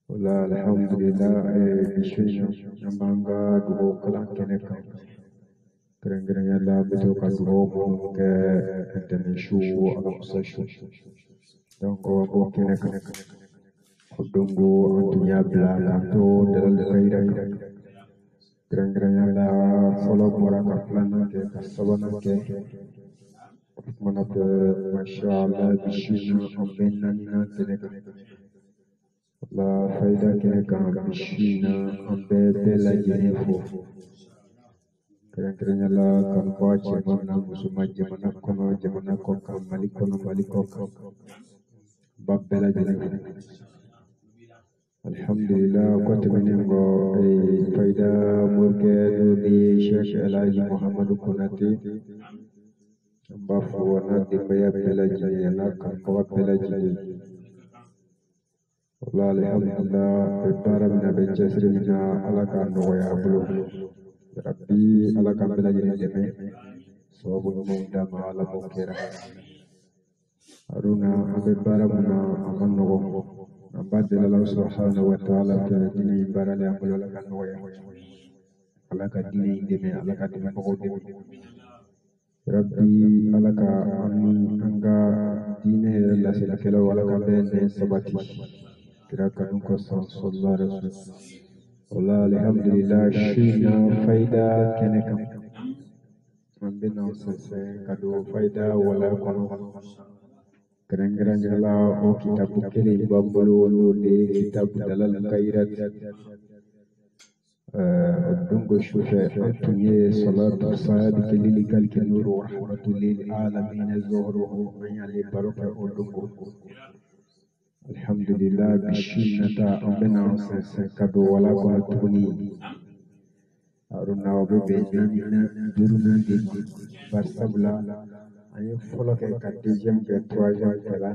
Wala alhamdulillah bishina nambanga duho kala keneka kerengkerengnya la betul ka duho ke intaneshu alakusashu donc ko keneka kudungu antunya bla to dalal kaira kerengkerengnya la follow mora ka plana ke kasabana ke mana ke masyaallah bishina ambenna nina keneka la faida kene kan bishina ambe bela jenefo keren-kerennya la kan kwace mana musuma jamana kono jamana ko kan maliko kan bab bela jenefo alhamdulillah ko temene ngo faida murke do di Sheikh Elaji Muhammad Kunati bafu wana di baya bela jenena kan kwa bela jenena Wala alhamdulillah para bina bencesri bina alaka noya bulu Rabbi alaka bela jene deme sababu munda ma ala mukera Aruna abe para bina aman nogo Abadil Allah subhanahu wa ta'ala fi dini barale amul alaka noya alaka dini deme alaka deme nogo deme Rabbi alaka ami anga dine la silakelo alaka bene sabati Kirakan ko sallallahu alaihi wasallam wala alhamdulillah shina faida keneka ambina sese kado faida wala kono kereng-kereng la o kitab kele bambulu de kitab dalal khairat dungo shufe antunye salatu sahabi lil kalki nuru wa rahmatul lil alamin zuhruhu ayali baraka dungo Alhamdulillah bishinata ambena sese kado wala kono tuguni aruna obe nina duruna de barsabla aye folo ke ka deuxième ke troisième kala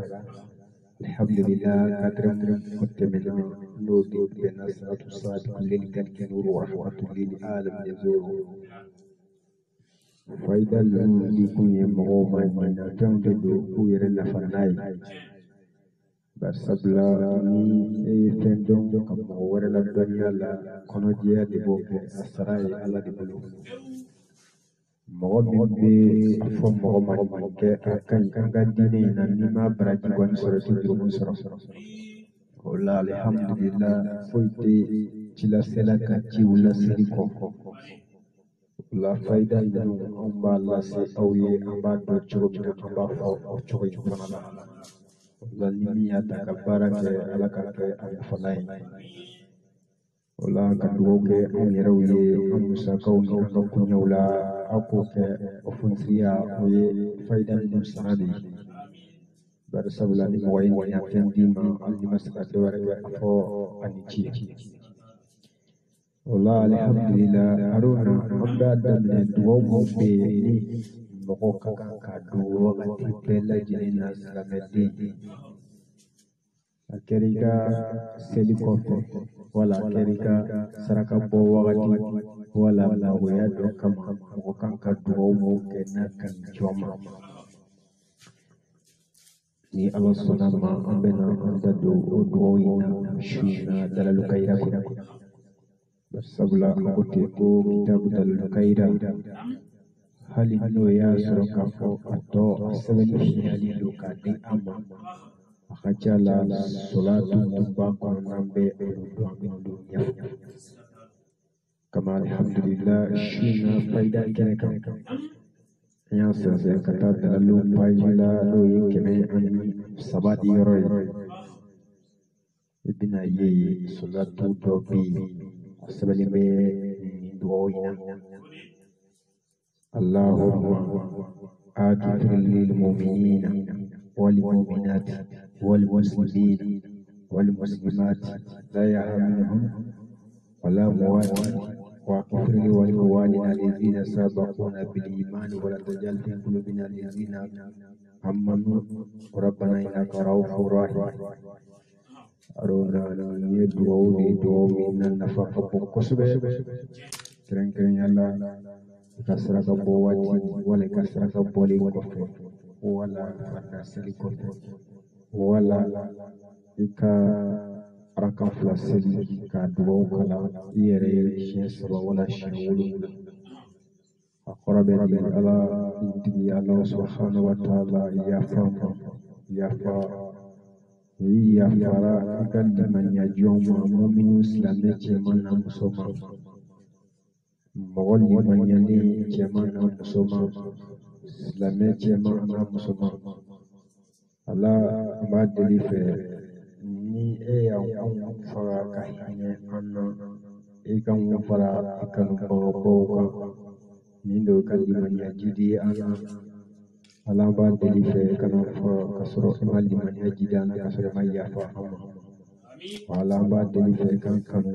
alhamdulillah quatrième kotte melen no de bena salatu sadiq lil kalki nuru wa rahmatul lil alamin yazuru faida lu di kunye mo ma na tawde do ku yere na fanay Barsabla ni tendong kamu wara la dunia la kono dia di boke asarai ala di bulu mo be fo mo ma ke akan kanga dine na ni ma baraji gon soro ti jumu soro wala alhamdulillah foite cila sela ka ci wala siriko la faida inu amba la se awye amba do choro bi amba fo choro yi fana Zalimi atakabara ke alaka ke alfalai wala kaduoke amirawiye amusa kauni akakunya wala aku ke ofunsia oye faida musanadi barsabla ni moyin ya fendi ma alimas kadware afo anichi wala alhamdulillah aruna abda damne duwo mo be ni moko kaka duwo gati bela jinina salamedi Kerika selikofe wala kerika saraka bo wagati wala lagoya do kama moko kanka duwo mo kena kan choma ni Allah sunama ambena anda duwo ina shina dalalu kaira kuna bersabla akote ko kitabu dalalu kaira hali no ya surokafo ato asabeni hali lokade ama akachala salatu tumba kwa nambe dunia kama alhamdulillah shina faida keneka yang sese kata dalalu pajila loyi keme sabati yoroi ibina ye salatu dobi asabeni me duoina Allahumma ati lil mu'minina wal mu'minat wal muslimin wal muslimat la yahmiluhum wala muwati wa kufri wal muwali alladhina sabaquna bil iman wa la tajal fi qulubina alladhina amanu rabbana innaka ra'ufur rahim arona ni duwo minna nafaqa kusbe keren yalla kasraka bowati wala kasraka boli kofe wala fanda sili kofe wala ika raka fila seli ka dugawu kala i yɛrɛ ye siɲɛ 3 wala siɲɛ 7 a kɔrɔ bɛ di ala tigi ala subhanahu wa ta'ala yafa ma yafa yi yafara i ka limaniya jɔn ma muminu silamɛ cɛman na muso ma mɔgɔ limaniyalen cɛman na muso ma silamɛ cɛman na muso ma ala an b'a deli fɛ ni e y'anw fara ka hinɛ an na e ka mun fara i kanubagabaw kan nin do ka limaniya jidi an na ala b'a deli fɛ kana fɔ ka sɔrɔ i ma limaniya jidi an na ka sɔrɔ i ma yafa an ma wa ala b'a deli fɛ kan kanu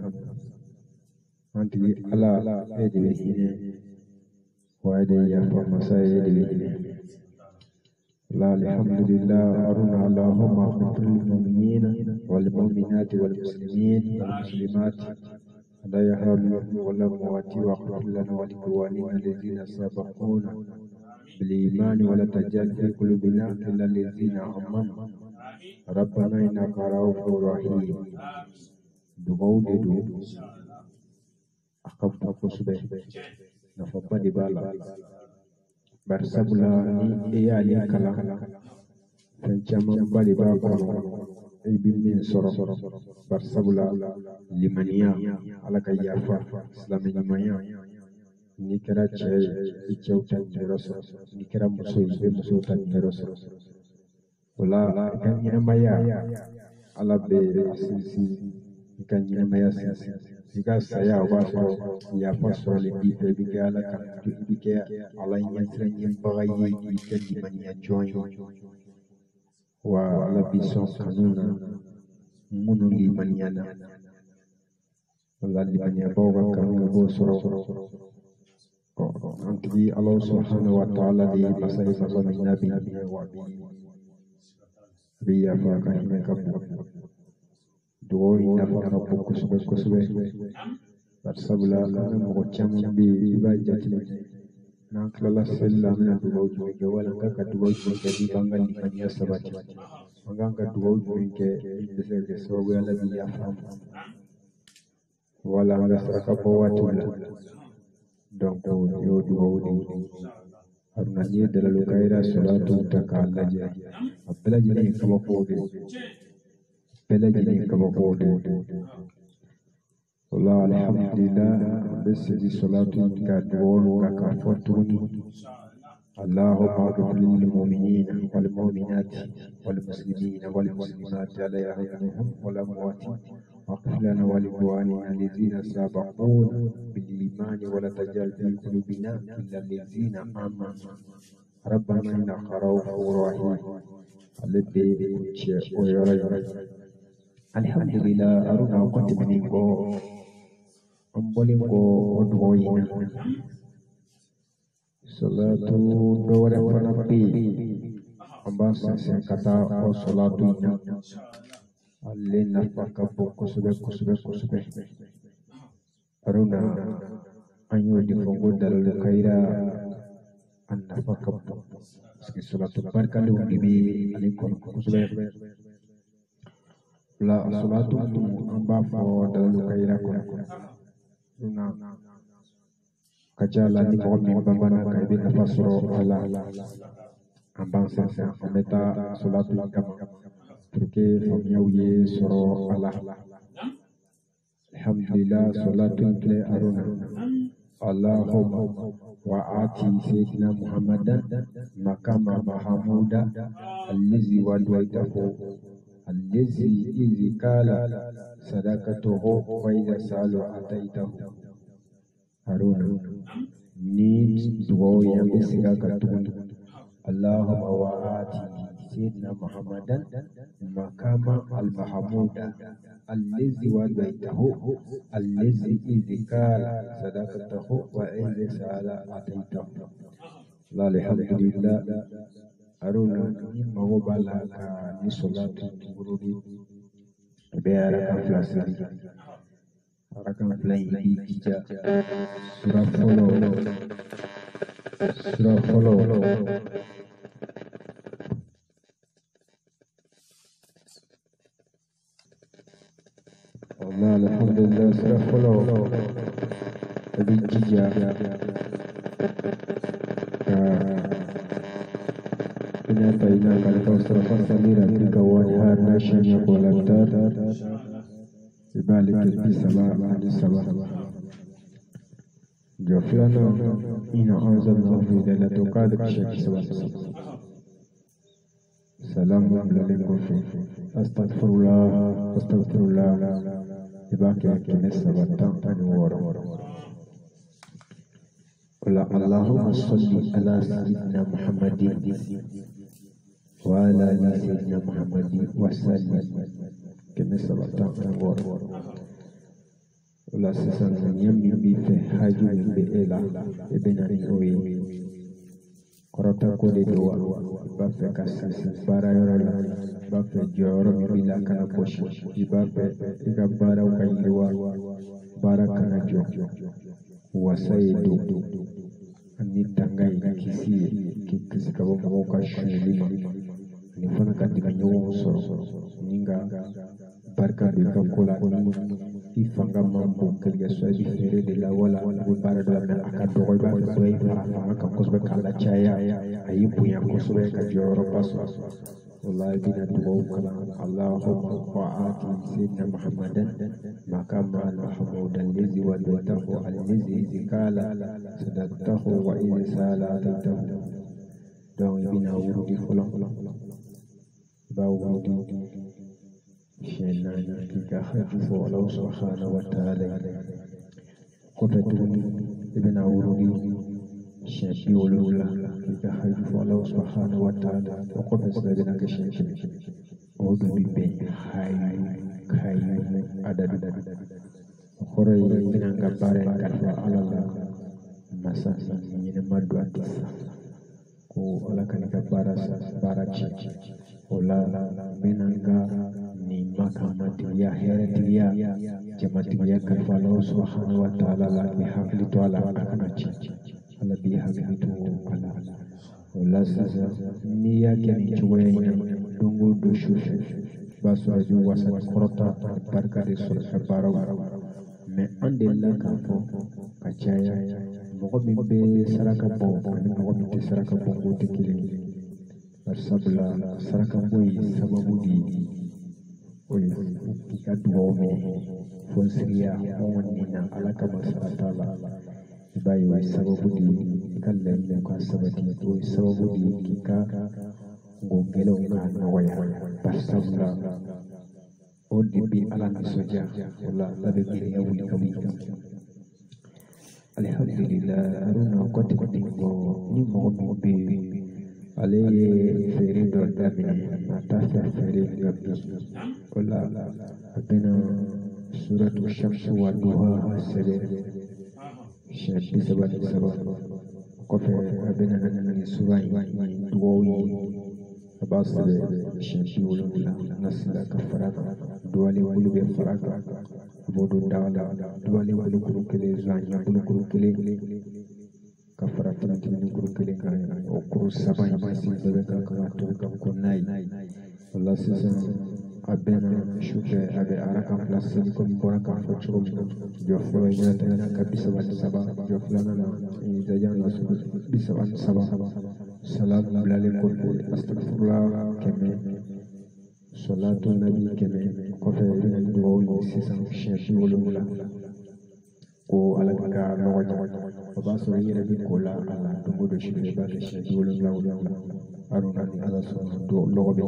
an tigi ala e de bɛ hinɛ wa e de yafa masa e de bɛ hinɛ لا الحمد لله أرنا اللهم اغفر للمؤمنين والمؤمنات والمسلمين والمسلمات لا يحرم ولا موات واغفر لنا ولإخواننا الذين سبقونا بالإيمان ولا تجعل في قلوبنا إلا الذين آمنوا ربنا إنك رؤوف رحيم دعوة أخف قصبه نفق دبالا barsabula ni e y'ale kalan fɛn caman ba de b'a kɔnɔ e bɛ min sɔrɔ barsabula limaniya ala ka yafa silamɛ ɲumanya n'i kɛra cɛ ye i cɛw ta ɲɛyɔrɔ sɔrɔ n'i kɛra muso ye i bɛ musow ta ɲɛyɔrɔ sɔrɔ o la i ka ɲɛnamaya ala bɛ a sinsin i ka ɲɛnamaya sinsin i ka saya o b'a sɔrɔ yafa sɔrɔli b'i fɛ i bɛ kɛ ala kan i bɛ kɛ ala ɲɛsiranɲɛbaga ye i bɛ kɛ limaniya jɔn ye wa ala b'i sɔn kanu na minnu limaniya na o la limaniyabaw ka kanu i b'o sɔrɔ an tigi ala subhanahu wa ta'ala de ye masa ye masa min n'a bɛ hinɛ wa a bɛ yafa a ka hinɛ ka bon dugawu in nafa ka bon kosɛbɛ kosɛbɛ barisabula an ka mɔgɔ caman bɛ yen i b'a jateminɛ n'an tilala seli la an bɛna dugawu jumɛn kɛ wala an kan ka dugawu jumɛn kɛ n'i b'an ka limaniya sabati an kan ka dugawu jumɛn kɛ min bɛ se ka kɛ sababu ye ala bɛ yafa an ma wala an ka saraka bɔ waatiw la donc y'o dugawu de ye haruna n'i ye dalilu kayira salatu ta k'a lajɛ a bɛɛ lajɛlen ye kabakow de ye bɛɛ lajɛlen ye kabakow de ye o la alhamdulillah an bɛ segin salatu ka dugawu kan k'a fɔ tuguni اللهم اغفر للمؤمنين والمؤمنات والمسلمين والمسلمات لا يحزنهم ولا موات واغفر لنا ولإخواننا الذين سبقونا بالإيمان ولا تجعل في قلوبنا إلا الذين آمنوا ربنا إنك رؤوف رحيم الحمد لله أرونا كنت منكو أمبولينكو ودوينا salatu dɔwɛrɛ fana bɛ yen an b'a sɛnsɛn ka taa o salatu in na ale nafa ka bon kosɛbɛ kosɛbɛ kosɛbɛ haruna an y'o de fɔ ko dalilu kayira a nafa ka bon parce que salatu barikalenw de bɛ ale kɔnɔ kosɛbɛ o la salatu an b'a fɔ dalilu kayira kɔnɔ haruna ka ca la ni mɔgɔ min banbana kan i bɛ nafa sɔrɔ a la an b'an sɛnsɛn an bɛ taa salatu kama pour que faamuyaw ye sɔrɔ a la alhamdulillah salatu in filɛ haruna allahumma wa ati sayyidina muhammadan makama mahamuda allazi wadwaitahu allazi izi kala sadaqatuhu wa idha salu ataitahu haruna ni dugawu yan bɛ segin a kan tuguni allahumma wa ati sayyidina muhammadan makama al-mahmuda allazi wadwaitahu allazi idh qala sadaqatahu wa idh sa'ala ataitahu la alhamdulillah haruna ni mago b'a la ka ni salatu tuguni bɛ ara kan fila seli arakan fila in b'i jija sura fɔlɔ Allah alhamdulillah sira folo ebi jija ina baina kalka usrafa samira kika wajha nashan yakulantar ibalik bi sabah adi sabah joflana ina anzalna fi lailatul qadr shaki sabah salamu alaikum fi astaghfirullah ibaki akime sabatan ani woro qala allahumma salli ala sayyidina muhammadin wa ala ali sayyidina muhammadin wa sallim kime sabatan ani woro la sesan nyambi bi fe haju be ela ebenari oyi korota ko de do ba fe kasasi bara yoro ba fe joro mi bila kana poshi ba fe iga bara kayirwa bara kana jo wasaidu ani tangai kisi kisi kabo mo ka shulima ni fana katika nyowo soro ninga barka de ka kola ni ifanga mambo kaliya swadi fere de la wala bara do na akado ko ba so yi fara ka kusbe kala chaya ayi punya kusbe ka joro paso wallahi bina duwa kala allahumma wa'ati sayyidina muhammadan maqama al-mahmudan lizi wa dutahu al-lizi zikala sadaqtahu wa salatahu donc bina wurudi fulan ba wurudi shenana kika hafifu Allah subhanahu wa ta'ala kofetuni ibn awrudi shafi ulula kika hafifu Allah subhanahu wa ta'ala kofetuna ibn kashafi odu bibe hay adad khoray ibn gabare kalfa Allah masa ni madu atisa ko ala kan gabara barachi ola benanga ni makamatiya heretiya jamatiya kalfalo subhanahu wa ta'ala la bihaqli to ala akanachi ala bihaqli to ala wala sasa ni yake ni chuwenya dungu dushushu baso aju wasa korota barka de sur sabara me andella kafo kachaya mogo mimbe saraka bo ani mogo mimbe saraka bo gotekile barsabla saraka boy sababu di oye kika duwome fonsiria onina alaka masaratala bayi wa sababu di kallem ne ko sabati to sababu di kika ngongelo na waya barsabla odi bi ala soja wala labe giri ya wuli kami alhamdulillah aruna kote ko ni mo be aleye fere do dabi atasa fere gabi kula abena suratu syams wa duha sebe shabi sabat kofe abena nan surai duwi abasbe shabi ulula nasla kafaraka duwali ulube faraka bodu dawla duwali ulukuru kele zanya ulukuru kele kafara tini guru kele kan okuru sabai basi bebe kan to kan kunai Allah sisa abena shuke abe arakan plasi ko bora kan fo churu jo fo ya tana kabisa wa saba jo flana na zayan nasu bisa wa saba salam alaikum astaghfirullah keme salatu nabi keme ko fe dina do sisa shefi wala ko alaka logo ba so yere bi ko la ala dungo do shi ba ke shi dole la aruna ni ala so do logo be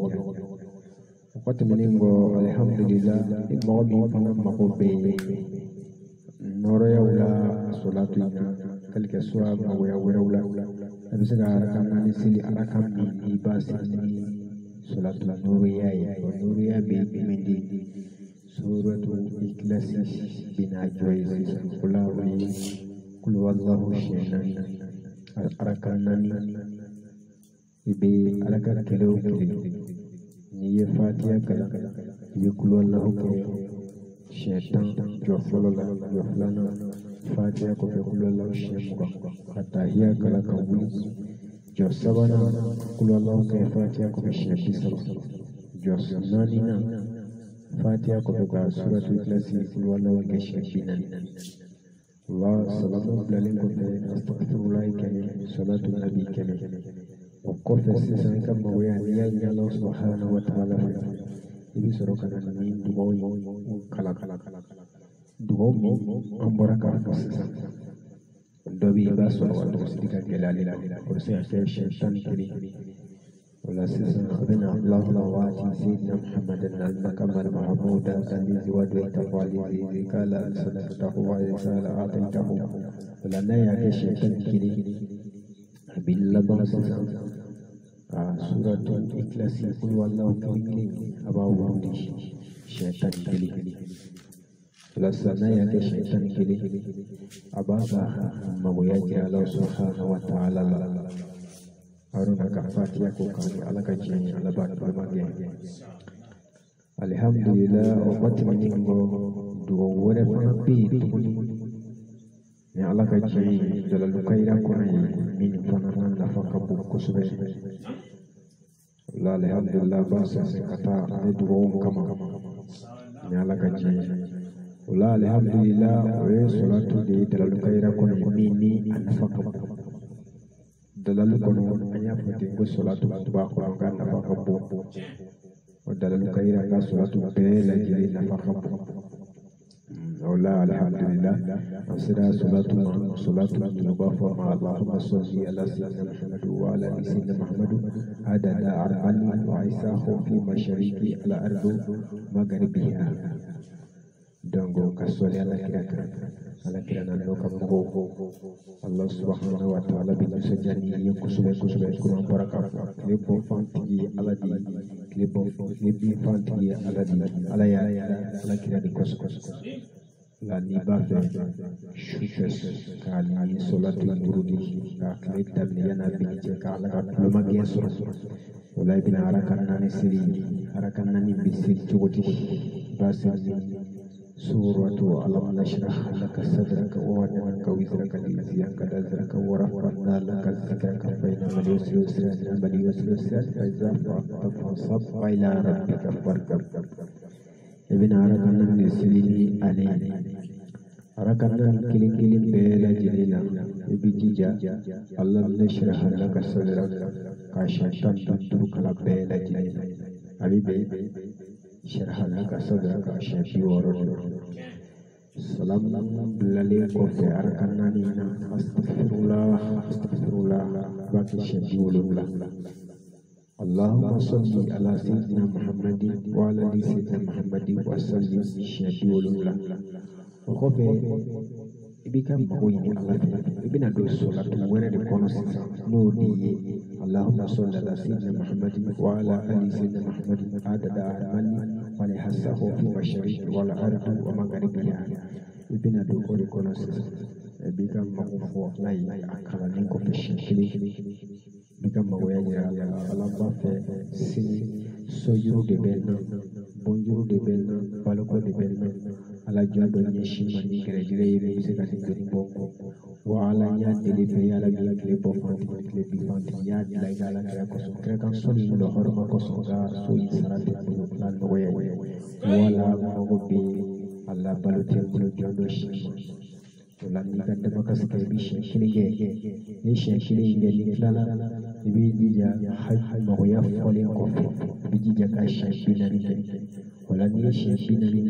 ko taminingo alhamdulillah mo bi fana mako be noro ya wala salatu ina kalke suwa ma waya wala abisa ga arakan ni sili arakan ni basi ni salatu la nuru ya be mindi suratu ikhlasi bina joyce kula wali kul wallahu shay'an arakanani ibe alaka kelo ni ye fatiha kala ye kul wallahu ke shaytan jofolo la joflana fatiha ko fe kul wallahu shay'an atahiya kala kawuli josabana kul wallahu ke fatiha ko fe shay'an josnani na Fatiha ko ka suratul Ikhlas wala wa keshinan. Allah salamu alaikum wa astaghfirullah kene salatul nabi kene. Wa kofe sisan kam mo ya ni Allah subhanahu wa ta'ala. Ibi soro kana ni dugo kala dugo mi ambora ka sisan. Dobi ba soro wa to sidika gelali ko se shaytan kiri. ولا سيسن ربنا الله واتي سيدنا محمد المكرم المحمود الذي وديت والذي قال صدقته ورسال اعطيته ولا نيا كشيطان كلي بالله بسيسن سورة الإخلاص قل والله كلي أبا ورودي شيطان كلي ولا سنيا كشيطان كلي أبا ما ويجي الله سبحانه وتعالى Aruna ka Fatiha ko kami ala ka jeni ala ba ko mage alhamdulillah o matini ngo duwo wore fana bi ni ala ka jeni dalal kayra ko ay min fana nan la fa kabu ko sube la alhamdulillah ba sa se kata ay duwo kama ni ala ka jeni la alhamdulillah o salatu de dalal kayra ko ni an fa kabu dalalu kono anya fati ko salatu tuba ko ga na fa kabbo o dalalu kayra ga salatu be la jiri na fa kabbo wala alhamdulillah asira salatu tuba fa ma allahumma salli ala sayyidina muhammad wa ala ali sayyidina muhammad adada arbani wa isahu fi mashariqi ala ardu magharibiha dongo kasole ala kira na no kamgo Allah subhanahu wa ta'ala bin sajani kusube kuran baraka lebo fanti ala di ala ya ala kira di kos la ni ba fe shukes kali salatu durudi ka kle tabliyana bi je ka ala ka luma ge sur wala bin harakan nani bisir chogoti basir سورة ألم نشرح لك صدرك ووضعنك وزرك الذي أنقض ظهرك ورفعنا لك ذكرك فإن من يسر يسرا فإذا فرغت فانصب وإلى ربك فارغب ابن أركنا نسلي عليه أركنا كلي بلا جليلا بجيجا ألم نشرح لك صدرك كاشتم تدرك بلا جليلا أبي شرح لك صدرك شافي ورد سلام بلالي كوفي أركناني أستغفر الله باقي شافي ورد اللهم صل على سيدنا محمد وعلى آل سيدنا محمد وسلم شافي ورد وكوفي ibika mkoini Allah ibina do salatu wala de kono sisa no di Allahumma salli ala sayyidina Muhammadin wa ala ali sayyidina Muhammadin adada amali wa la hasahu fi mashariq wal ardi wa magharibiha ibina do kono sisa ibika mako lai akala ni ko fishikili ibika mawoya ya Allah ba fe sini soyuru de belno bonjuru de belno baloko de belno ala jodo nyeshima ni grejire yebe bisika singori bongo wa ala nya delivery ala gala kle bofanti kle bifanti ya dilai gala kre koso kre kan soli lo horma koso ga so yi sarate ko plan no we wala ko bi alla balute ko jodo shima wala ni gadda bakas ke bi sheklige ni sheklige ni lala ibi dija hay ma ya fole ko bi dija ka shekina ni wala ni shekina ni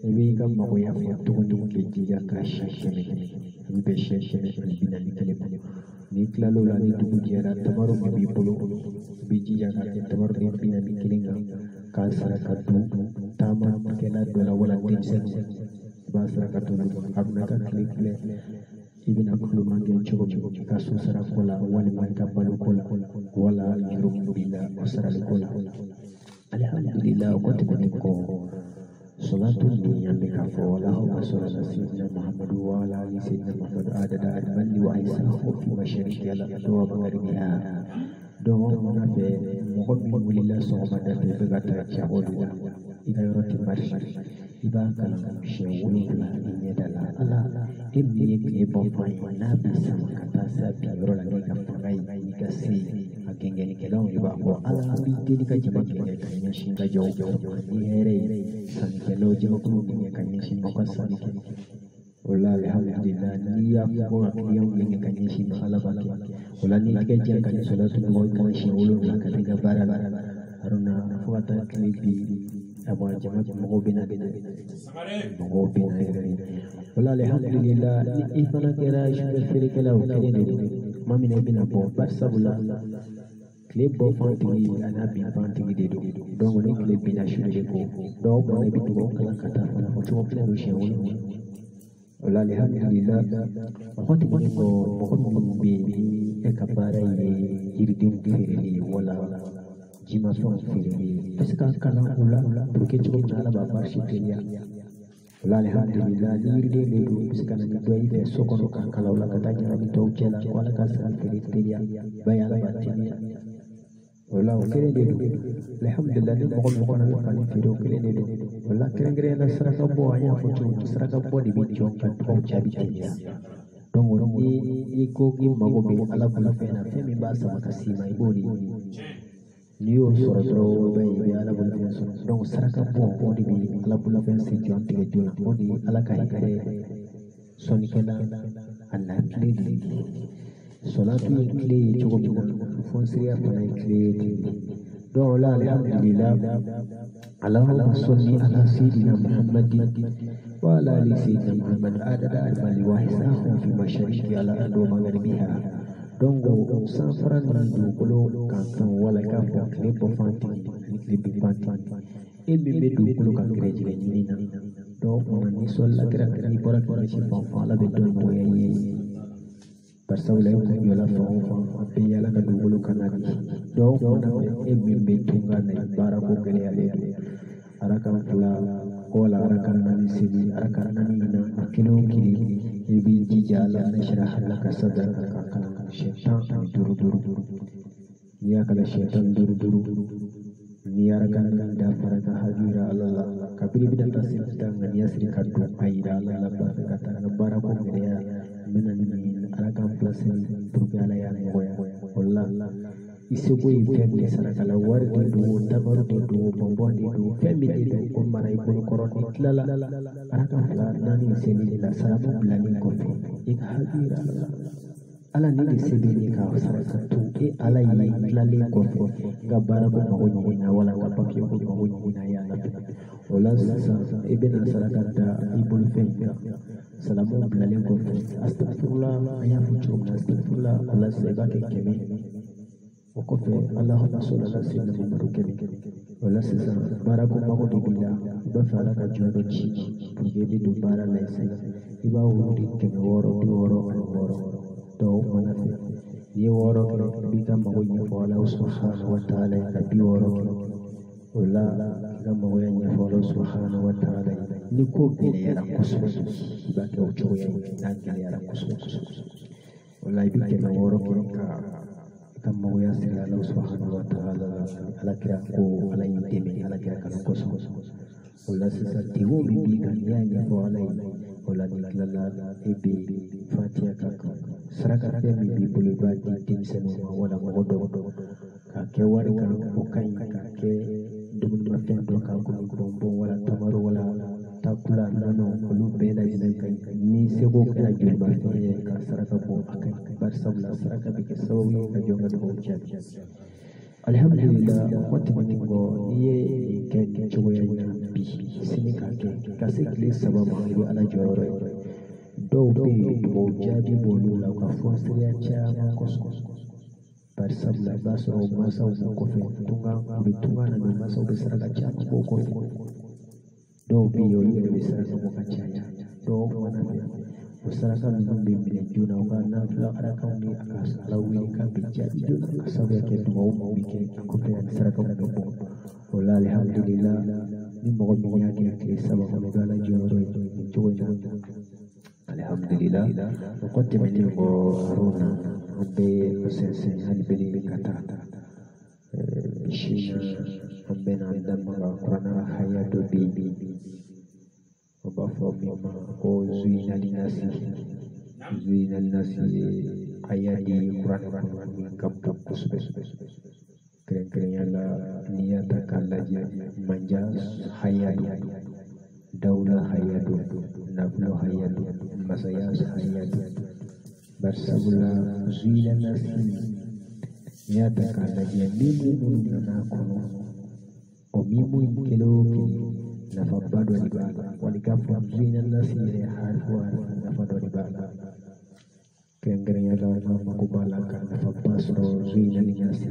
ebi kam ma ya foto ke dija ka shekina ni be shekina ni binani kele ni klalo la ni dubu jera tamaru bi bulu bi dija ka ke tamaru ni binani kelinga ka sara ka du tama kela dola wala tinsen basra ka tu abna ka klikle ibina kullu mange chogo ka su sara kola wali man ka balu kola wala yurum bila wasara kola alhamdulillah ko salatu dunya bika fa wallahu sallallahu sayyidina Muhammad wa ala ali sayyidina Muhammad adada admani wa aisahu fi mashariqi ala wa magharibiha do na be mo bi wulila so ma da be gata cha odula ida yoroti marshi iba kala she wulila ni dala ala Emi ye bompai na bisa kata sapi ro la ni ka fangai ni ka si agenge ni kelong iba ko ala bi ti ka jama ke ka nya shin ka jo ni here san kelo jo ku ni ka nya shin ko san ke wala alhamdulillah ni ya ko akiyam ni ka nya shin ala ba ke wala ni ka jan ka ni salatu ko ka shin ulu la ka ga bara haruna fuata klibi aba jama mo bina mo bina wala alhamdulillah ni ifana kera shukr kala ukene mami ne bina bo barsabula clip bo fanti ana bin fanti de do donc ni clip bina shukr ko do mo ne bitu ko kala kata fana ko to ko no shewu wala alhamdulillah wakati ko mo bi e kabara ye hirdin fere wala jima son fere eska kala ula porque chuko na la ba shiteria wala alhamdulillah yirde le do biskana ni do ide sokono kan kala wala kata jara ni to cela wala ka sa fere bayala batini wala kere de do alhamdulillah ni mo ko na kan fere kere de do wala kere na saraka bo aya fo chu saraka bo di bi chon kan to chabi tiya don woro ni ko ki mago be ala kala fena femi ba sa makasima ibori niyo soro dro be be ala bol fen so donc saraka bo odi bi ala bol fen se jon tige jona odi ala kay kare soni kena alla kledi salatu kle jogo bi fon siya fana kle do la alhamdulillah allahumma salli ala sayyidina muhammadin wa ala ali sayyidina muhammad adada al-mali wa hisahu fi mashariqi ala adu magharibiha dongo sanfran do kolo kanton wala ka fo clip fanti clip fanti e be do kolo ka kreji ni na do ni sol la kra ni pora ko ci fa la be do mo ye persawle ko yola fo be yala ka do kolo kana do na e be tunga na bara ko kele ale arakan fala wala arakan nani sibi arakan nani na akilo kili e bi jijala na shrah laka sadaka kana syaitan duru-duru dia kala syaitan duru-duru dia rakan da faraka hadira Allah kabiri bidan tasir tangan ya sri kadu aida Allah kata ngabara ko gaya menani arakan plasin purgala ya ngoya Allah isu ko ifemi sarakala wardi do tabaru do bombo do femi do ko maray ko koron itlala arakan fla nani seni la salamu blani ko ik hadira ala ni sebeli ka saraka tu e ala yi lale ko gabara ko ko ni na wala ka papi ko ko ni na ya na wala sa ibn saraka da ibul fenka salamu blale ko astaghfirullah ya fuchu astaghfirullah ala seba ke kemi ko fe allahumma salli ala sayyidina muhammad kemi wala sa barako ko di bila ba fara ka jodo chi ke bi do bara la sai iba wuri ke woro do mana ye woro bi ka mago nya fo Allah subhanahu wa ta'ala ka bi woro wala ka mago nya fo Allah subhanahu wa ta'ala ni ko bi ya ra kusu ba ka ucho ya na ki ya ra kusu wala bi ka woro ka mago ya sir Allah subhanahu wa ta'ala ala kira ko ala yiteme ala kira ka kusu wala sa tiwo bi ka nya fo Allah wala niklala ebe fatia kaka saraka femi bi bulibati tim senu wala ngodo ka ke wari ka ukai ka ke dumun mafendo ka ko wala tamaru wala takula nano kulu bela jinan kai ni sebo kana jumba fe ka saraka bo akai bar sabla saraka bi ke sawi ka jonga do chat alhamdulillah wati go ye ke choya bi sini ka ke kasi kle sababu ido ala joro do be bo jabi bo lula ka fosri ya chama kosko par sabla baso masa ko fe tunga na masa be saraka chama ko ko do be yo ye be saraka ko ka chaya do wana be saraka no be mine juna ka na fla ara ka ni akas lawi ka be jabi juna asabe ke do mo be ke ko fe saraka ko bo wala alhamdulillah ni mo ko ya ke sababu no gala joro joina alhamdulillah uqaddim ni ko haruna be sensen halbeli kata shina ambena ndam qur'ana hayatu bi وبفهم مما هو زين للناس ayadi Quran min kabdam kusbe keren-keren yalla niyata kallaje manja hayadu daula hayadu nablu hayadu masayas hayadu barsabula zina nasi niyata kallaje mimu nana kono o mimu kilo nafabado ni baba walikafu zina nasi harfu nafado ni baba keren-keren yalla makubala kan nafabasro zina linasi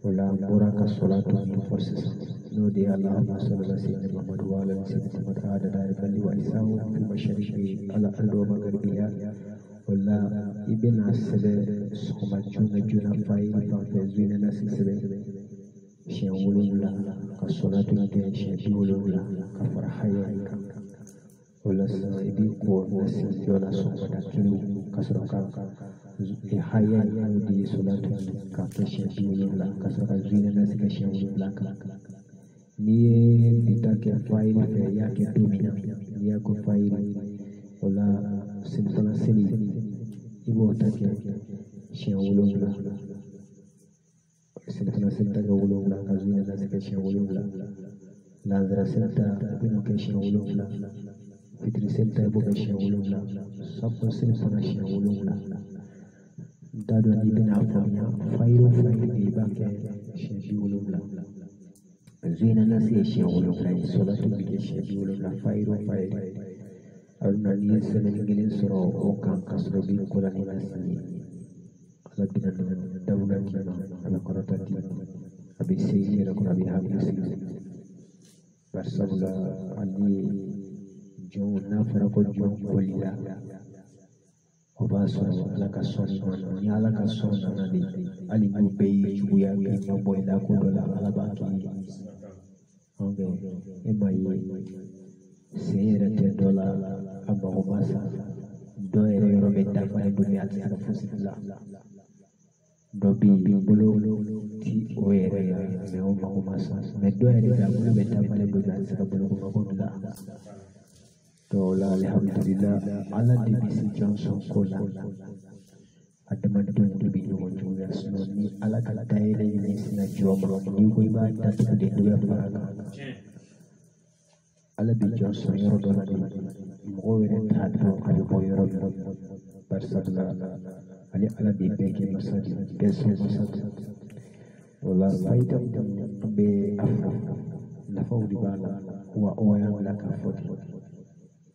wala buraka salatu min forces no de Allahumma salli ala sayyidina Muhammad wa ala sayyidina Muhammad ada dari bali wa isawu fi masyariqi ala ardi wa magharibiha wala ibn asbe suma juna fay fa zina nasi sebe shewulula ka salatu ke shewulula ka farhaya ka wala saidi ko nasi yola suma dakilu kasraka haya di salatu ka shewulula kasraka zina nasi ka shewulula ka ni bitake faili fe yake domina ni yako faili wala simsala sili ibo take shewulula simsala senta ga wulula ka zina nasi ka shewulula lazara senta bino ka shewulula fitri senta ibo ka shewulula sabbo simsala shewulula dado ni bina afanya faili bake shewulula zina nasi shewulula salatu bi shewulula fairo aruna ni senen ngilin soro o kan kasro bi kula ni nasi ala bina dawla kima ala korotati abi seyni la kura bi habisi barsabula ali jona farako jon kolila obaso ala kasoni ni ala kasoni nani ali no beyi chuya ke mambo ila ko dola ala baki onge emai sera te dola amba omasa do ere robe dafa e dunia tsaka fusila dobi bolo ti oere me oma omasa me do ere da bolo be dafa e dunia tsaka bolo ko la dola alhamdulillah ala di bisi Johnson kola ada mandun di binu juga ni ala kala daire ni sina jomro ni ko iba tatu de do fara ala bi Johnson yoro do di mo were tatu ali ko yoro barsabla ali ala bi beke masadi beso masadi wala faida be afro la fawdi bala wa oya wala ka fodi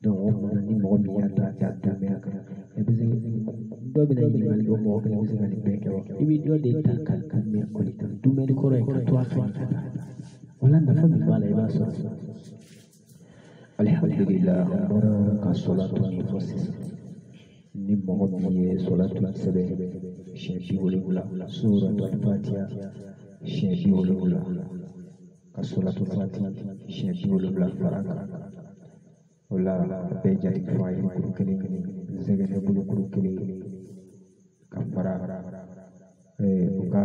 don wona ni mo mi yata ta me aka e bizi do bi na ni mali do mo ko ni sina ni beke wa ibi do de ta kan me ko ni tan du me ko re ka to afa wala na fa mi bala e ba so alhamdulillah baraka salatu ni fosis ni mo mi salatu sebe shebi wala surah al-fatiha shebi wala ka salatu fatiha shebi wala faraka wala beja di fay ko kene zegene bulu ko kene kafara ka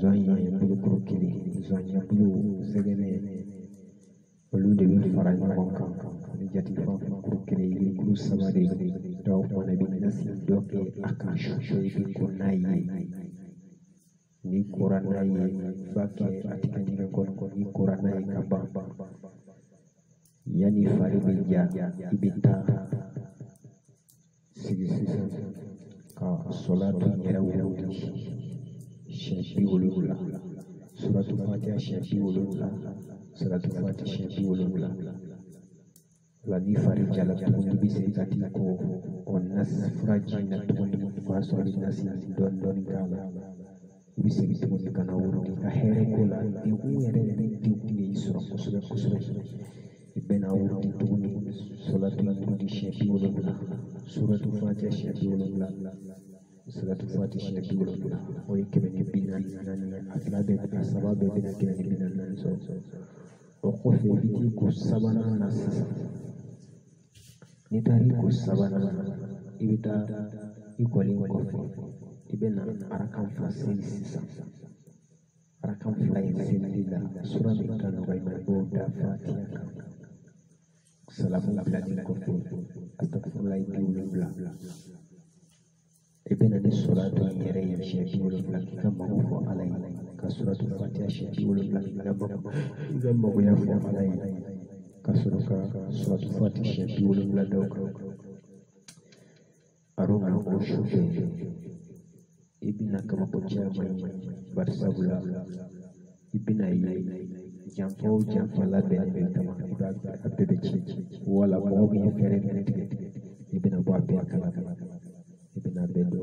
zanya bulu ko kene zanya bulu zegene bulu de bi fara ni ko ni jati fa ko kene ni ko samade do mo nabi nasi doke akashu shoyi ko nayi ni Quran nayi bake atikani ko ni Quran nayi kamba yani faribija ibita sigisa ka salatu yarawudi shafi ulula suratu fatiha shafi ulula suratu fatiha shafi ulula lani farija la tukundi bise katiko onas frajina tukundi fasoli nasi don kala bise tukundi kana urudi ahere kula iwu yere tukundi isro kusure ibn awur tuni salatu di shafi ulula suratu fatiha shafi ulula salatu fatiha shafi ulula o ikebe binan nani aslabe asababe binan kene binan nani so o khofe biti ko sabana nasisa ni tari ko sabana ibita ikoli ko ibena arakan fasil sisa arakan fasil lila suratu kan wa ibo da fatiha salamu bilani kofi astagfirullah biwulubla ibn ani salatu yere ya shebi wulubla kama ufo alai ka suratu fatiha shebi wulubla kama ya fo alai ka suratu fatiha shebi wulubla dauka arunga ko shufe ibn kama pocha mai barsabula ibn ayi jampo la bene tama abbe ci wala mo bi fere ibn abu abbe kala ibn abedo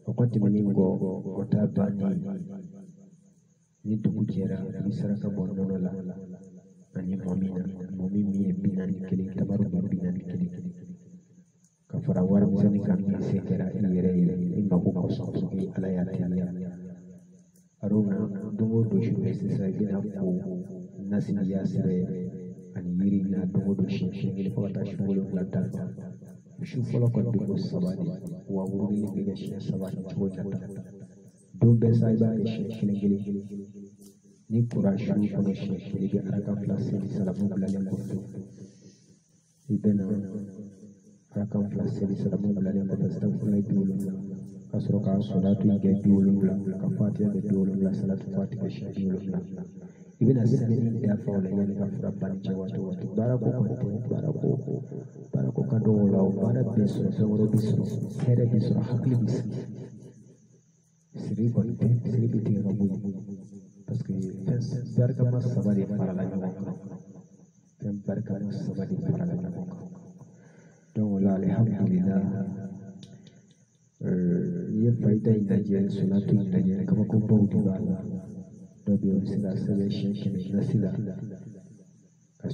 okoti maningo otabani ni tukujera ni saraka bonnono la ani momimi binan kili tamaru binan kili kafara war misani kan sekera yere imma ko kosoki ala ya aruna dungo do shuwe sisa gina ko nasin yasire ani yiri na dungo do shi ko ta shugulu lanta shu folo ko do sabadi wa wuri ni ga shi sabadi ko jata do be sai ba shi shilingili ni kura shu ko shi shiligi araka plus ni salamu bilal ko ibena araka plus ni salamu bilal ko astaghfirullah biwulubla kasroka salatu ge biwulubla ka fatiha ge biwulubla salatu fatiha ge biwulubla ibn asmani da fawla yani ka rabban jawatu wa barako kado wala barak bisu sawro bisu khere bisu hakli bisu siri bonte siri biti rabu parce que barka mas sabari farala ni barka mas sabari farala ni donc la alhamdulillah ye faida inaje salatu inaje kama ko bawdi bala dobi sila sebe shekene nasila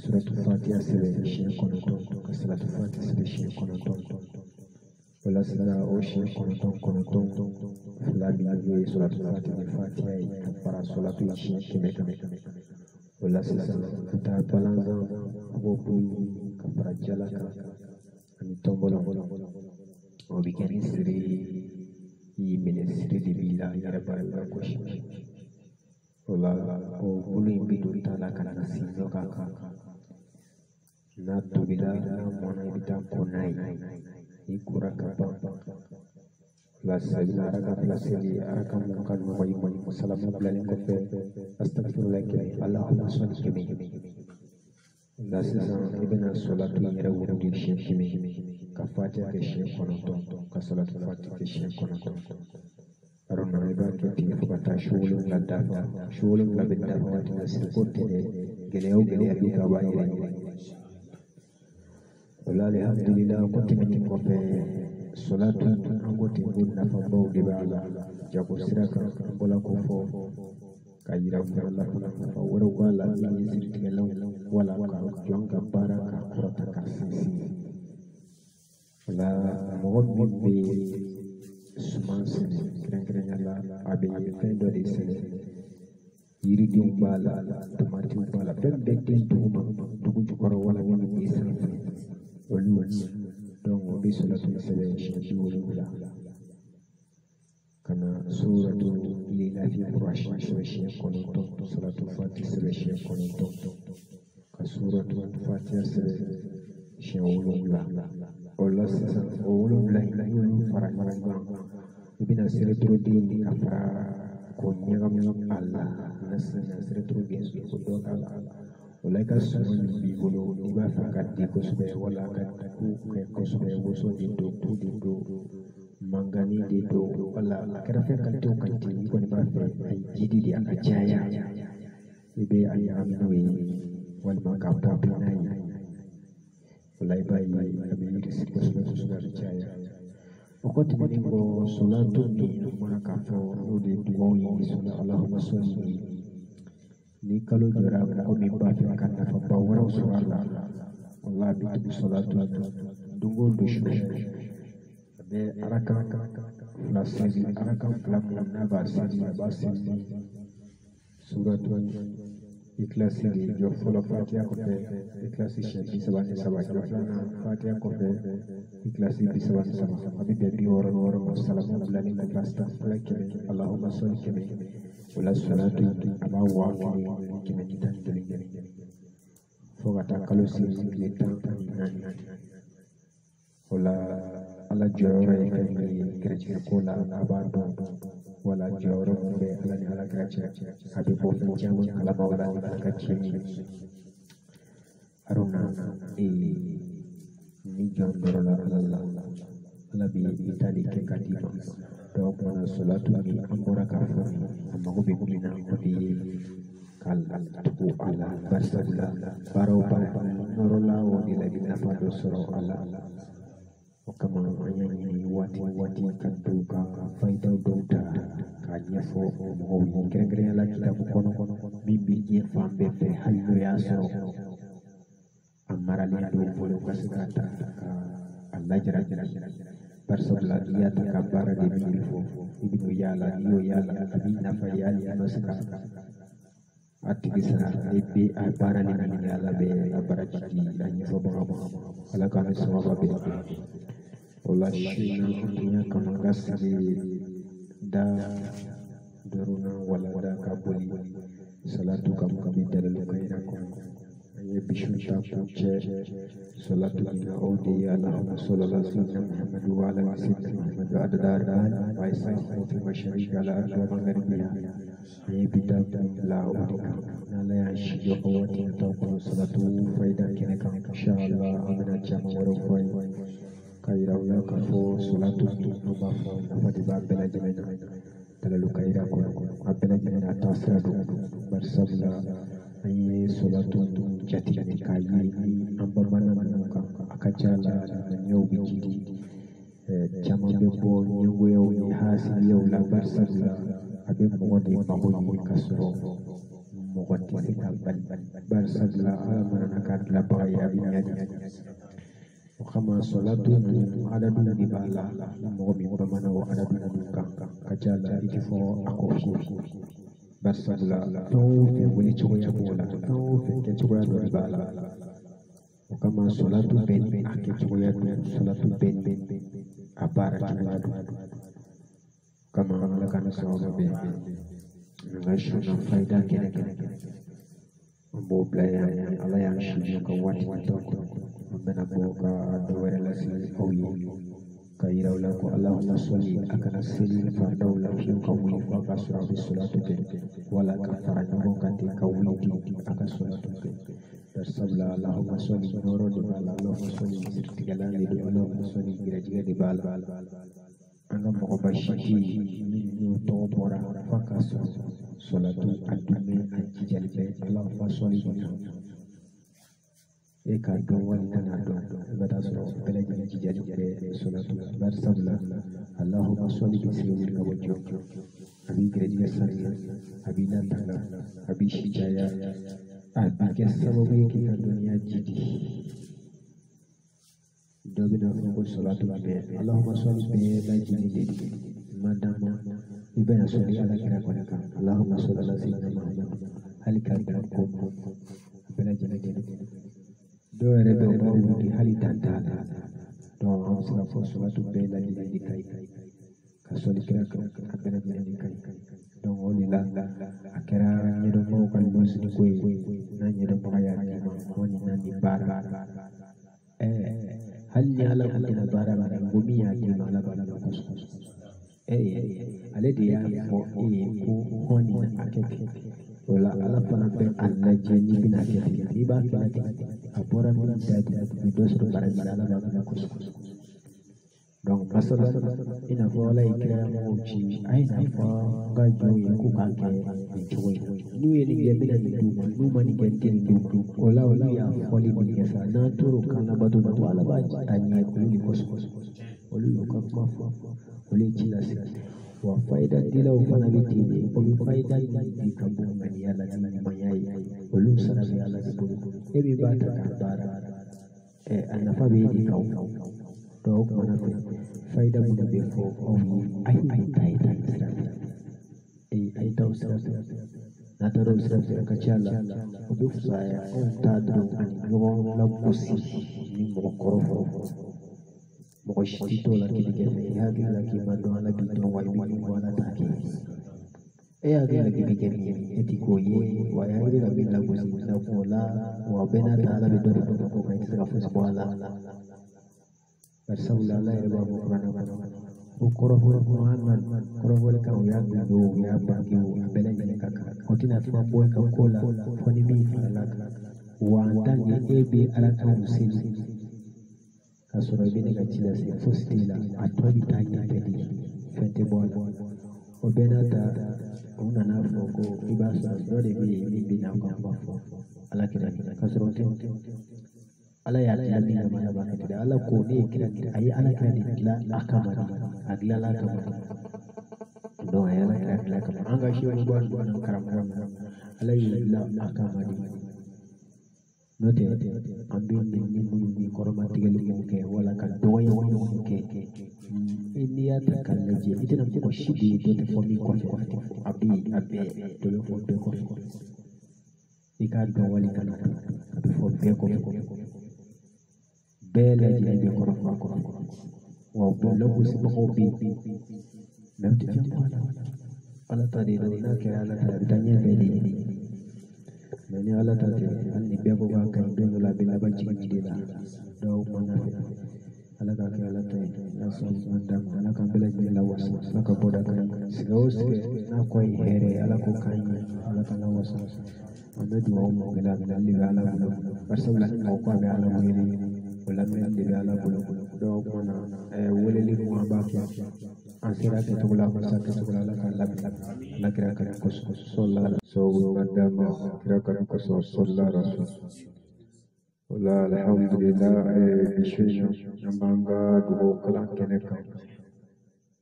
suratu fatiha sebe shekonoto suratu fatiha sebe shekonoto wala sila o shekonoto fulani ye suratu fatiha para salatu shekene wala sila ta balanza wobu kapara jalaka ani tombolo obikeni siri yimene siri dibila yarabara koshi ola o bulu imbidu tala kana nasizo kaka na tubila na mwana ibita konai ikura kapa la sabila araka plasili araka mungkan mwayi salamu bilani kofe astagfirullah kiri Allahumma salli kimi la sisa ibina salatu yere wuru di shekimi kafatiha ke shekonoto ka salatu fatiha ke shekonoto arona ibaki tini fukata shulun la dafa shulun la bidafa wati na sirkote de geleo bika bayire wala alhamdulillah kuti mini kofe salatu angoti nguna fambao dibala jako siraka mbola kofo kayira Allah fa wara wala ni sirti law wala ka jonga baraka kurata ka sisi la mohon bi sumansi keren Allah abe fendo de sele yiri di bala tomati bala bembe tin duma dugu jukoro wala woni bi sirti olu donc bi salatu sele shi wala kana suratu lila fi qurash shi konoto salatu fatiha shi konoto ka suratu fatiha shi wala Allah sisa wala yulu faranga ibina siratu di afra ko nyagam Allah nasna siratu di ko do kala wala ka sunu bi bolo diba fakati ko sube wala ka ko sube woso di do mangani di do wala karafe kanto kanti ko ni ba ay jidi di akajaya ibe ay amwe wal makapa pinai wala ibai abi risiko sudah percaya waktu meninggo salatu ni makapa udi duwai sudah Allahumma sholli ni kalau jara ko mimba akan dafa bawara suwala Allah bitu salatu dungo dushu be araka lasali araka flamu na basali suratul ikhlas di jo folo fatiha ko be ikhlas shi sabani sabani flana fatiha ko be ikhlas di sabani sabani abi be bi woro salamu alaihi wa basta falake Allahumma salli kami wala salatu ama wa kami kita fogata kalo sili tan ani nani wala ala jɔyɔrɔ ye fɛn min ye kerecɛn ko la a b'a dɔn wala jɔyɔrɔ min bɛ ala ni ala kira cɛ a bɛ bɔ fɛn caman kalama wala ni ala ka tiɲɛ haruna ni jɔn dɔrɔ la ala bɛ i ta de kɛ ka d'i ma dɔw kumana solatu min an bɔra k'a fɔ a mago bɛ min na o de ye ka tugu a la barisabula baara o baara nɔrɔ la o de la i bɛ nafa dɔ sɔrɔ a la o kama an y'a ɲini waati ka to ka fayidaw dɔw ta k'a ɲɛfɔ mɔgɔw ye kɛrɛnkɛrɛnnenya la kitabu kɔnɔ min bɛ diɲɛ fan bɛɛ fɛ hali n'o y'a sɔrɔ a maralen dɔw bolo ka se k'a ta ka a lajara barisabula n'i y'a ta ka baara de miiri fɔ i bɛ n'o yaala n'i y'o yaala a b'i nafa ye hali n'i ma se ka a tigi sara i bɛ a baara ni ɲini ala bɛ a bara jigi a ɲɛfɔbaga ma ala k'an bɛ sababa bɛɛ o la sini dunya kama ka sigi da dɔrɔn wala da ka boli salatu kam ka bi dalilu ka yira kɔnɔ an ye bisu ta kun cɛ salatu ina o de ye alahuma sallallahu alaihi wa sallam muhammadu wa ala sayyidina muhammadu adada wa isa fi mashariki ala ardi wa magharibiha an ye bida la o de kan n'ala y'a si jɔ o waati na taw kɔnɔ salatu fayida kɛnɛ kan inshallah an bɛna caman wɛrɛw fɔ a ye ka yira u la k'a fɔ salatu min an b'a fɔ nafa de b'a bɛɛ lajɛlen na dalilu ka yira kɔnɔ a bɛɛ lajɛlen n'a taa sira don barisabula an ye salatu jateminɛ k'a ye ni an bamanan minnu kan a ka ca la ŋaniyaw bɛ jigi caman bɛ bɔ ɲɛngoyaw ni hasiliyaw la barisabula a bɛ mɔgɔ de mago ɲini ka sɔrɔ mɔgɔ tɛ se ka bali barisabula ala mana ka dilanbaga ye a bɛ ɲani o kama salatu ninnu adadu de b'a la mɔgɔ min bamanan o adadu ninnu kan ka ca la i tɛ fɔ a kɔ fiyewu barisabula fɛn o fɛn wele cogoya b'o la fɛn o fɛn kɛcogoya dɔ de b'a la o kama salatu bɛɛ ni a kɛcogoya don salatu bɛɛ ni a baara cogoya don kama ala kana sababa bɛɛ an ka sɔnna fayida kɛnɛ an b'o bila yan ala y'an si jɔ ka waati tɔ an bɛna bɔ ka dɔ wɛrɛ lase aw ye ka yira u la ko alahuma sɔli a kana seli fandaw la fiyewu ka wuli fo a ka sɔrɔ a bɛ salatu kɛ wala ka fara ɲɔgɔn kan ten ka wuli di a ka salatu kɛ barisabula alahuma sɔli nɔrɔ de b'a la alahuma sɔli siritigɛlan de don alahuma sɔli gɛrɛjigɛ de b'a la an ka mɔgɔba siki minnu tɔgɔ bɔra fo a ka sɔrɔ salatu a dunmɛ a jijali bɛ alahuma sɔli de e k'a dɔn wali kan'a dɔn i bɛ taa sɔrɔ bɛɛ lajɛlen jijali bɛ salatu la barisabula alahuma sɔli bɛ se wuli ka bɔ jɔ a b'i gɛrɛjigɛ sanuya a b'i latanga a b'i si jaya a bɛ kɛ sababu ye k'i ka dɔnniya jidi dɔ bɛna fɔ ko salatu bɛɛ alahuma sɔli bɛɛ lajɛlen de don madama i bɛna sɔli ala kira kɔnɔ kan alahuma sɔli ala sayyidina muhammadu hali k'a dilan ko bɛɛ lajɛlen de don dɔw yɛrɛ bɛ u b'a wuli hali dan t'a la donc an bɛ se ka fɔ salatu bɛɛ lajɛlen de ka ɲi ka sɔli kira kan a bɛɛ lajɛlen de ka ɲi donc o de la a kɛra ɲɛdɔnbagaw ka lɔsiriko ye n'a ɲɛdɔnbaga y'a d'i ma ko nin na nin baara hali ni ala kun tɛna baara la ko min y'a d'i ma ala b'a la kosɛbɛ ale de y'a fɔ e ye ko hɔn nin a kɛ ten o la ala fana bɛ a lajɛ n'i bɛna kɛ ten n'i b'a kɛ ten a bɔra min da de la i dɔ sɔrɔ baara la ala b'a la kosɛbɛ donc masala i n'a fɔ ala ye kira mɔgɔw ci a ye n'a fɔ n ka jɔnw ye k'u k'a kɛ nin cogo in n'u ye nin kɛ n bɛna nin d'u ma n'u ma nin kɛ n tɛ nin d'u ma o la olu y'a fɔli min kɛ sa n'an tor'o kan labato la ko ala b'a a ɲɛ olu de kosɛbɛ olu y'u ka kuma fɔ olu ye ci lase wa fayida dilaw fana bɛ ten de o bɛ fayida di ka bɔ ŋaniya la ni ɲumanya ye olu sara bɛ ala de bolo e min b'a ta k'a baara a nafa bɛ e de kan donc o kumana fɛ fayida minnu bɛ fɔ aw ye a ye ta nin sira fɛ a ye ta o sira fɛ n'a taara o sira fɛ a ka ca la o bɛ fisaya anw t'a dɔn ani ɲɔgɔn lagosi ni mɔgɔ kɔrɔ fɔlɔ mɔgɔ si t'o la k'i kɛ fɛ i hakili la k'i ma dɔn ala b'i dɔn wa i bɛ ɲini ala t'a kɛ agak lagi bikin etiko ye wa ya ide ga billa gosi na kola wa bena taala be do ko kai tsaka fu subala barsaula la ya babu kana ukoro Muhammad koro wala kan ya do ya bagi abela ne kaka kotina tuma boy ka kola foni bi fala wa ndange ebe ala kan musini kasoro bi ne ga chila se fostila atwa bitanya pedi fente bola obenata una na foko ibasa dole bi na ko ala kira kasoro te ala ya ni na mana ba da ala ko ne kira ayi ala kira ni la akamari agla la akamari do ya la kira akamari anga shi wani ba nan karam ala yi la akamari note ambi ni mun ni koroma tigal mu ke wala ka do ya wani ke ini ya ta kallaje ita na ko shi do te fomi ko abi do yo fo be ko ika do wali kana abi fo be ko bela ji be ko ko wa bo lobu si ko bi nam ti ala ta de na ke ala ta bitanya be di mani ala ta te anni be ko ba kan be la be la ba ci de la do mana ala ka ke ala ta na so manda ala kan bela ji la wasa ala ka boda kan sigos na ko here ala ko kan ala kan la wasa amadu wa mo gela gela li ala bulo basawla ko ko be ala mo ni wala men li ala bulo do mana wala li mo ba ke ansira ke to la masa ke to la kan la kira kan ko sallallahu so madama kira kan ko sallallahu rasul wala alhamdulillah bishina namanga duho kala kene kan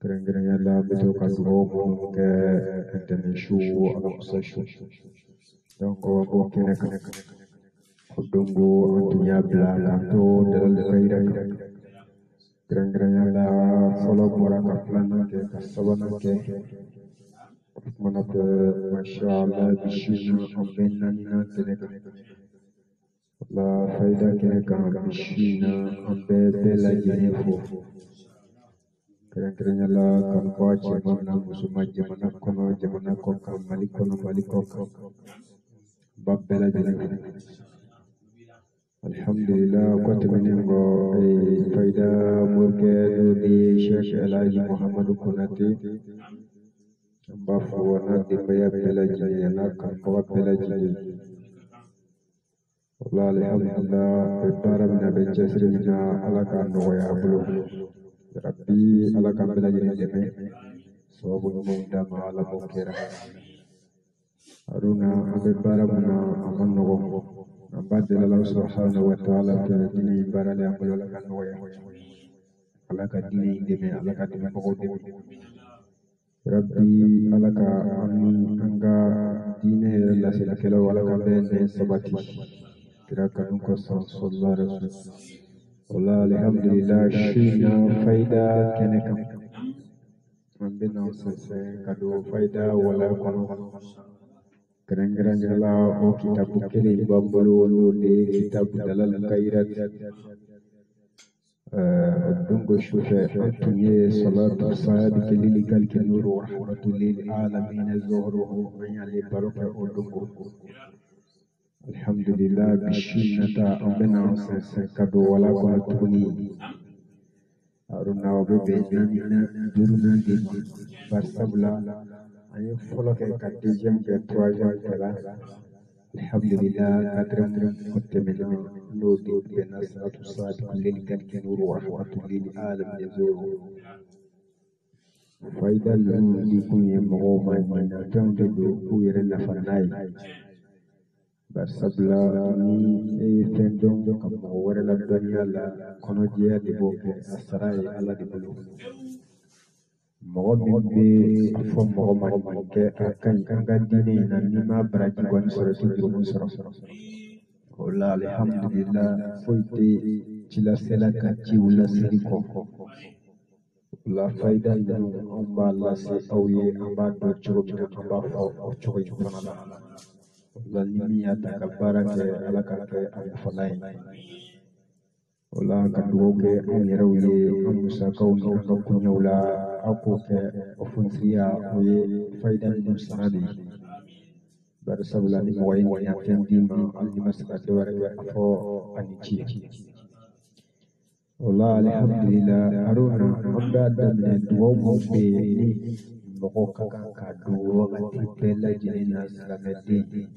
keren yalla beto ka duho mo ke entene shu ala usashu donc ko kene kan kudungu antunya blala to dalal khaira keren yalla follow moraka plana ke kasabana ke mana ke masyaallah bishina ambenna na kene la faida kene kan bishina ambe bela jenefo keren yalla kan ko ache mana musuma jamana ko kan maliko kan babbela jenefo alhamdulillah ko temenengo faida murke di Sheikh Elaji Muhammadu Kunati bafu wana di baya bela jina kan ko bela jina wallah alhamdulillah para mina benche sirina ala kan no ya bulu rabbi ala kan bela jina deme so bu mo dama ala mo kera aruna abe para mina amon no abadala Allah subhanahu wa ta'ala ke dini barale amul ala kan no ya ala ka dini deme ala ka deme ko deme rabbi ala ka anga dine la sila kala wala ka be sabati kira kan ko sallallahu alaihi wasallam wala alhamdulillah shina faida keneka ambena se kado faida wala kono keren la o kitabu kele babulu wala de kitabu dalal khairat dungo shufe antunye salatu sahabi kelili kalki nuru wa rahmatul lil alamin zuhruhu ayali baraka dungo alhamdulillah bishinnata ambena se kado wala kono tuni aruna obe nina duruna de barsabla ayo folo ke deuxième ke troisième ke la alhamdulillah quatrième kote men no de bena salatu sahabi kelili kalki nuru wa rahmatul lil alamin zuhruhu faida lu di kunye mo mai na tamde do ku yere na fanai barsabla ni fendon kam wala la dunya la kono jiya di boke asarai ala di bulu mo be afo mo mai ke akan kanga dine na ni ma braji wan soro ti do soro wala alhamdulillah foite chila sela ka ci wala siriko la faida inu amba la se awye amba do choro bi amba fo choro yona la limia takabara ke alaka ke alfalai wala ka duoke on yarawye on musa kauni ka kunyawla aku ke ofunsiya oye faidan dum sanadi bar sabula ni mo wayni ya fendima alli masakati wara afo anici wala alhamdulillah haruna abda damne duwo mo be ni moko kaka ka duwo wakati bela jinina salamedi